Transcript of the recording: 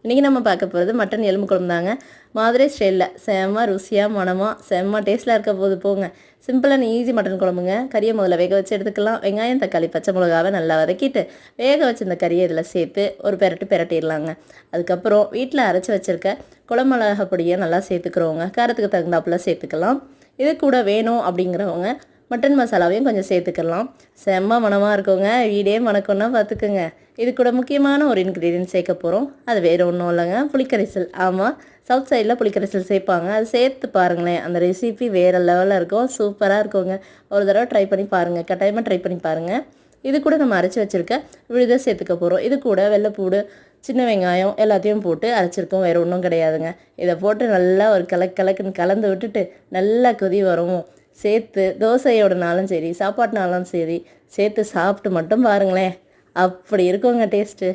இன்றைக்கி நம்ம பார்க்க போகிறது மட்டன் எலும்பு குழம்பு தாங்க. மாதிரி ஸ்டைலில் செம்ம ருசியாக மனமாக செம்ம டேஸ்ட்டில் இருக்க போது போங்க. சிம்பிளான ஈஸி மட்டன் குழம்புங்க. கறியை முதல்ல வேக வச்சு எடுத்துக்கலாம். வெங்காயம் தக்காளி பச்சை மிளகாவை நல்லா வதக்கிட்டு வேக வச்சு இந்த கறியை இதில் சேர்த்து ஒரு பிரட்டிடலாங்க. அதுக்கப்புறம் வீட்டில் அரைச்சி வச்சுருக்க குழம்பு மிளகா பொடியை நல்லா சேர்த்துக்கிறோங்க. காரத்துக்கு தகுந்தாப்புல சேர்த்துக்கலாம். இது கூட வேணும் அப்படிங்கிறவங்க மட்டன் மசாலாவையும் கொஞ்சம் சேர்த்துக்கலாம். செம்ம மணமாக இருக்குங்க. வீடே மணக்கொன்னா பார்த்துக்குங்க. இது கூட முக்கியமான ஒரு இன்க்ரீடியன்ட் சேர்க்க போகிறோம். அது வேறு ஒன்றும் இல்லைங்க, புளிக்கரைசல். ஆமாம், சவுத் சைடில் புளிக்கரைசல் சேர்ப்பாங்க. அது சேர்த்து பாருங்களேன், அந்த ரெசிபி வேறு லெவலில் இருக்கும். சூப்பராக இருக்குங்க. ஒரு தடவை ட்ரை பண்ணி பாருங்கள், கட்டாயமாக ட்ரை பண்ணி பாருங்கள். இது கூட நம்ம அரைச்சி வச்சுருக்க விழுதை சேர்த்துக்க போகிறோம். இது கூட வெள்ளைப்பூடு, சின்ன வெங்காயம் எல்லாத்தையும் போட்டு அரைச்சிருக்கோம். வேறு ஒன்றும் கிடையாதுங்க. இதை போட்டு நல்லா ஒரு கலக்குன்னு கலந்து விட்டுட்டு நல்லா கொதி வரும். சேர்த்து தோசையோடனாலும் சரி சாப்பாட்டுனாலும் சரி சேர்த்து சாப்பிட்டு மட்டும் பாருங்களேன், அப்படி இருக்குங்க டேஸ்ட்டு.